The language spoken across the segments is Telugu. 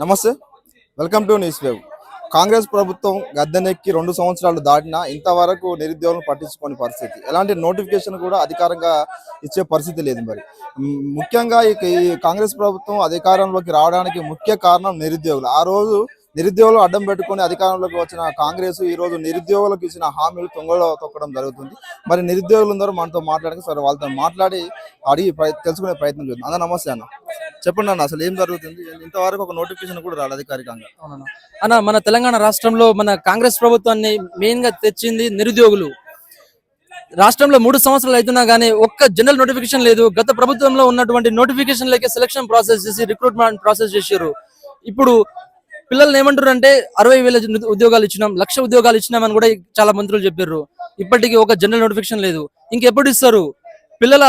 నమస్తే, welcome to news wave. Congress ప్రభుత్వం గద్దెనెక్కి 2 సంవత్సరాలు దాటినా ఇంతవరకు నిరుద్యోగులను పట్టించుకోని పరిస్థితి. ఎలాంటి నోటిఫికేషన్ కూడా అధికారంగా ఇచ్చే పరిస్థితి లేదు. మరి ముఖ్యంగా ఈ కాంగ్రెస్ ప్రభుత్వం అధికారంలోకి రావడానికి ముఖ్య కారణం నిరుద్యోగులు. ఆ రోజు నిరుద్యోగులు అడ్డం పెట్టుకుని అధికారంలోకి వచ్చిన కాంగ్రెస్ ఈ రోజు నిరుద్యోగులకు ఇచ్చిన హామీలు తొంగలో తొక్కడం జరుగుతుంది. మరి నిరుద్యోగులందరూ మనతో మాట్లాడి సరే వాళ్ళతో మాట్లాడి అడిగి తెలుసుకునే ప్రయత్నం చేద్దాం. అన్న నమస్తే అన్న, చెప్పండి అన్న, అసలు ఏం జరుగుతుంది? ఇంతవరకు ఒక నోటిఫికేషన్ కూడా రాలేదు అధికారికంగా. అన్న, మన తెలంగాణ రాష్ట్రంలో మన కాంగ్రెస్ ప్రభుత్వాన్ని మెయిన్ గా తెచ్చింది నిరుద్యోగులు. రాష్ట్రంలో 3 సంవత్సరాలు అవుతున్నా గానీ ఒక్క జనరల్ నోటిఫికేషన్ లేదు. గత ప్రభుత్వంలో ఉన్నటువంటి నోటిఫికేషన్ లకే సెలక్షన్ ప్రాసెస్ చేసి రిక్రూట్మెంట్ ప్రాసెస్ చేశారు. ఇప్పుడు పిల్లల్ని ఏమంటారు అంటే 60,000 ఉద్యోగాలు ఇచ్చినాం, 1,00,000 ఉద్యోగాలు ఇచ్చినామని కూడా చాలా మంత్రులు చెప్పారు. ఇప్పటికీ ఒక జనరల్ నోటిఫికేషన్ లేదు. ఇంకెప్పుడు ఇస్తారు? పిల్లల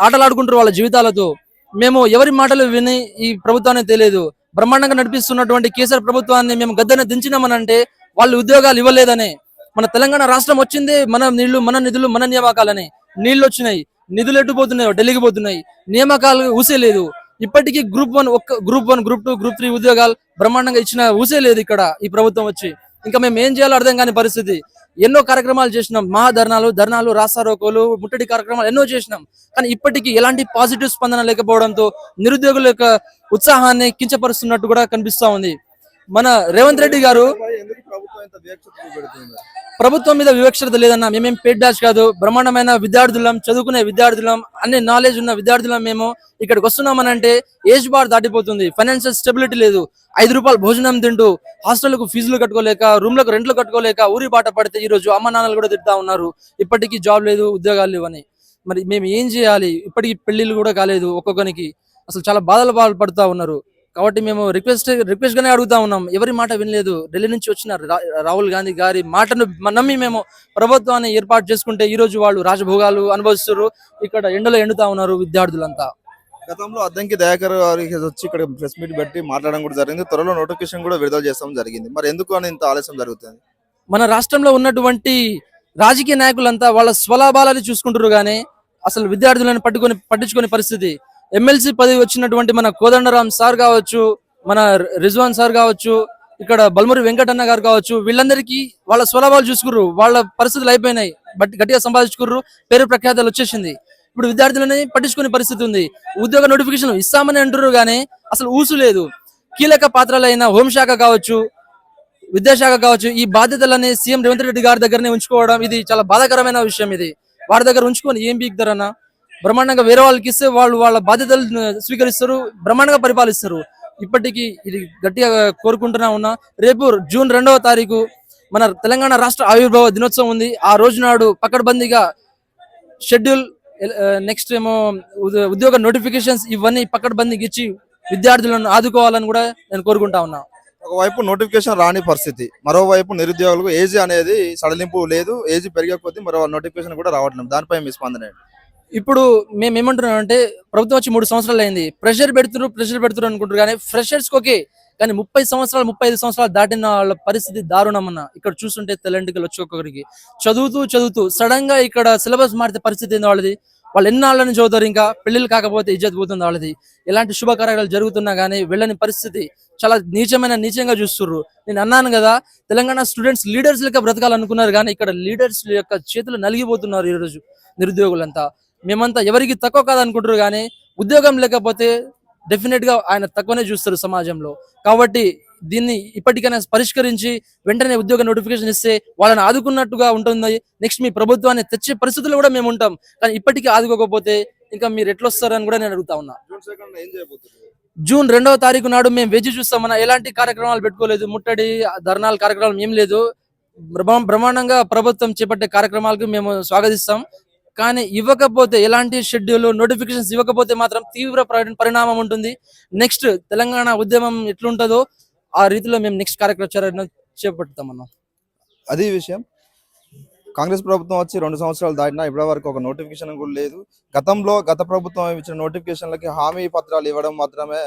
ఆటలాడుకుంటారు వాళ్ళ జీవితాలతో. మేము ఎవరి మాటలు విని ఈ ప్రభుత్వాన్ని తెలియదు. బ్రహ్మాండంగా నడిపిస్తున్నటువంటి కేసీఆర్ ప్రభుత్వాన్ని మేము గద్దెన దించినామని అంటే వాళ్ళు ఉద్యోగాలు ఇవ్వలేదని. మన తెలంగాణ రాష్ట్రం వచ్చింది మన నీళ్లు, మన నిధులు, మన నియామకాలని. నీళ్లు వచ్చినాయి, నిధులు ఎట్టుపోతున్నాయి, ఢిల్లీకి పోతున్నాయి, నియామకాలు ఊసే లేదు. ఇప్పటికీ గ్రూప్ 1, గ్రూప్ 2, గ్రూప్ 3 ఉద్యోగాలు బ్రహ్మాండంగా ఇచ్చిన ఊసే లేదు ఇక్కడ ఈ ప్రభుత్వం వచ్చి. ఇంకా మేము ఏం చేయాలో అర్థం కాని పరిస్థితి. ఎన్నో కార్యక్రమాలు చేసినాం, ధర్నాలు, రాస్తారోకోలు, ముట్టడి కార్యక్రమాలు ఎన్నో చేసినాం. కానీ ఇప్పటికీ ఎలాంటి పాజిటివ్ స్పందన లేకపోవడంతో నిరుద్యోగుల యొక్క ఉత్సాహాన్ని కించపరుస్తున్నట్టు కూడా కనిపిస్తా ఉంది. మన రేవంత్ రెడ్డి గారు ప్రభుత్వం మీద వివక్షత లేదన్నా. మేమేం పేడ్ బ్యాచ్ కాదు, బ్రహ్మాండమైన విద్యార్థులం, చదువుకునే విద్యార్థులం, అన్ని నాలెడ్జ్ ఉన్న విద్యార్థులం. మేము ఇక్కడికి వస్తున్నామని అంటే ఏజ్ బార్ దాటిపోతుంది, ఫైనాన్షియల్ స్టెబిలిటీ లేదు. 5 రూపాయలు భోజనం తింటూ హాస్టల్కు ఫీజులు కట్టుకోలేక, రూమ్లకు రెంట్లు కట్టుకోలేక ఊరి బాట పడితే ఈ రోజు అమ్మ నాన్నలు కూడా తిడతా ఉన్నారు. ఇప్పటికీ జాబ్ లేదు, ఉద్యోగాలు లేవని. మరి మేము ఏం చేయాలి? ఇప్పటికీ పెళ్లిళ్ళు కూడా కాలేదు ఒక్కొక్కరికి. అసలు చాలా బాధలు పడుతూ ఉన్నారు. కాబట్టి మేము రిక్వెస్ట్ గానే అడుగుతా ఉన్నాం. ఎవరి మాట వినలేదు. ఢిల్లీ నుంచి వచ్చిన రాహుల్ గాంధీ గారి మాటను నమ్మి మేము ప్రభుత్వాన్ని ఏర్పాటు చేసుకుంటే ఈ రోజు వాళ్ళు రాజభోగాలు అనుభవిస్తారు. ఇక్కడ ఎండలో ఎండుతా ఉన్నారు విద్యార్థులంతా. గతంలో అద్దంకి దయాకర్ గారికి వచ్చి ఇక్కడ ప్రెస్ మీట్ పెట్టి మాట్లాడడం కూడా జరిగింది. త్వరలో నోటిఫికేషన్ కూడా విడుదల చేస్తాం జరిగింది. మరి ఎందుకు అని ఇంత ఆలస్యం జరుగుతుంది? మన రాష్ట్రంలో ఉన్నటువంటి రాజకీయ నాయకులంతా వాళ్ళ స్వలాభాలని చూసుకుంటారు కానీ అసలు విద్యార్థులను పట్టించుకునే పరిస్థితి. ఎమ్మెల్సీ పదవి వచ్చినటువంటి మన కోదండరాం సార్ కావచ్చు, మన రిజ్వాన్ సార్ కావచ్చు, ఇక్కడ బల్మురి వెంకటన్న గారు కావచ్చు, వీళ్ళందరికీ వాళ్ళ స్వలాభాలు చూసుకుర్రు. వాళ్ళ పరిస్థితులు అయిపోయినాయి, బట్ గట్టిగా సంపాదించుకుర్రు, పేరు ప్రఖ్యాతలు వచ్చేసింది. ఇప్పుడు విద్యార్థులని పట్టించుకునే పరిస్థితి ఉంది. ఉద్యోగ నోటిఫికేషన్ ఇస్తామని అంటారు కానీ అసలు ఊసు లేదు. కీలక పాత్రలైన హోంశాఖ కావచ్చు, విద్యాశాఖ కావచ్చు, ఈ బాధ్యతలని సీఎం రేవంత్ రెడ్డి గారి దగ్గరనే ఉంచుకోవడం ఇది చాలా బాధాకరమైన విషయం. ఇది వారి దగ్గర ఉంచుకొని ఏం బీక్తారన్న? బ్రహ్మాండంగా వేరే వాళ్ళకి ఇస్తే వాళ్ళు వాళ్ళ బాధ్యతలు స్వీకరిస్తారు, బ్రహ్మాండంగా పరిపాలిస్తారు. ఇప్పటికీ ఇది గట్టిగా కోరుకుంటున్నా ఉన్నా. రేపు జూన్ 2వ తారీఖు మన తెలంగాణ రాష్ట్ర ఆవిర్భావ దినోత్సవం ఉంది. ఆ రోజు నాడు పకడ్బందీగా షెడ్యూల్, నెక్స్ట్ ఏమో ఉద్యోగ నోటిఫికేషన్స్ ఇవన్నీ పకడ్బందీకి ఇచ్చి విద్యార్థులను ఆదుకోవాలని కూడా నేను కోరుకుంటా ఉన్నా. ఒకవైపు నోటిఫికేషన్ రాని పరిస్థితి, మరోవైపు నిరుద్యోగులకు ఏజ్ అనేది సడలింపు లేదు. ఏజ్ పెరిగే కొద్దీ మరో నోటిఫికేషన్ కూడా రావట్లేదు. దానిపై మీ స్పందన? ఇప్పుడు మేము ఏమంటున్నాం అంటే ప్రభుత్వం వచ్చి 3 సంవత్సరాలు అయింది. ప్రెషర్ పెడుతున్నారు అనుకుంటారు కానీ ఫ్రెషర్స్కి ఓకే, కానీ 30 సంవత్సరాలు 35 సంవత్సరాలు దాటిన వాళ్ళ పరిస్థితి దారుణమన్న. ఇక్కడ చూస్తుంటే తెలంటికలు వచ్చి ఒక్కొక్కరికి చదువుతూ సడన్ గా ఇక్కడ సిలబస్ మారితే పరిస్థితి ఏంది వాళ్ళది? వాళ్ళు ఎన్నాళ్ళని చదువుతారు? ఇంకా పెళ్లిళ్ళు కాకపోతే ఇజ్జత్ పోతుంది వాళ్ళది. ఎలాంటి శుభకార్యాలు జరుగుతున్నా కానీ వెళ్ళని పరిస్థితి. చాలా నీచంగా చూస్తుర్రు. నేను అన్నాను కదా, తెలంగాణ స్టూడెంట్స్ లీడర్స్ లెక్క బ్రతకాలనుకున్నారు కానీ ఇక్కడ లీడర్స్ యొక్క చేతులు నలిగిపోతున్నారు ఈరోజు నిరుద్యోగులంతా. మేమంతా ఎవరికి తక్కువ కాదనుకుంటారు కానీ ఉద్యోగం లేకపోతే డెఫినెట్ గా ఆయన తక్కువనే చూస్తారు సమాజంలో. కాబట్టి దీన్ని ఇప్పటికైనా పరిష్కరించి వెంటనే ఉద్యోగ నోటిఫికేషన్ ఇస్తే వాళ్ళని ఆదుకున్నట్టుగా ఉంటుంది. నెక్స్ట్ మీ ప్రభుత్వాన్ని తెచ్చే పరిస్థితుల్లో కూడా మేము ఉంటాం. కానీ ఇప్పటికీ ఆదుకోకపోతే ఇంకా మీరు ఎట్లా వస్తారని కూడా నేను అడుగుతా ఉన్నా. జూన్ 2వ తారీఖు నాడు మేము వేచి చూస్తామన్నా. ఎలాంటి కార్యక్రమాలు పెట్టుకోలేదు, ముట్టడి ధర్నాల కార్యక్రమాలు ఏం లేదు. బ్రహ్మాండంగా ప్రభుత్వం చేపట్టే కార్యక్రమాలకు మేము స్వాగతిస్తాం. కానీ ఇవ్వకపోతే, ఎలాంటి షెడ్యూల్ నోటిఫికేషన్స్ ఇవ్వకపోతే మాత్రం తీవ్ర పరిణామం ఉంటుంది. నెక్స్ట్ తెలంగాణ ఉద్యమం ఎట్లుంటుందో ఆ రీతిలో మేము నెక్స్ట్ కార్యక్రమాలను చేపడతామన్నా. అది విషయం. కాంగ్రెస్ ప్రభుత్వం వచ్చి 2 సంవత్సరాలు దాటినా ఇప్పటి వరకు ఒక నోటిఫికేషన్ కూడా లేదు. గత ప్రభుత్వం ఇచ్చిన నోటిఫికేషన్లకి హామీ పత్రాలు ఇవ్వడం మాత్రమే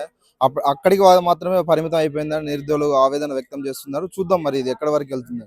అక్కడికి మాత్రమే పరిమితం అయిపోయిందని నిరుద్యోగులు ఆవేదన వ్యక్తం చేస్తున్నారు. చూద్దాం మరి ఇది ఎక్కడి వరకు వెళ్తుంది.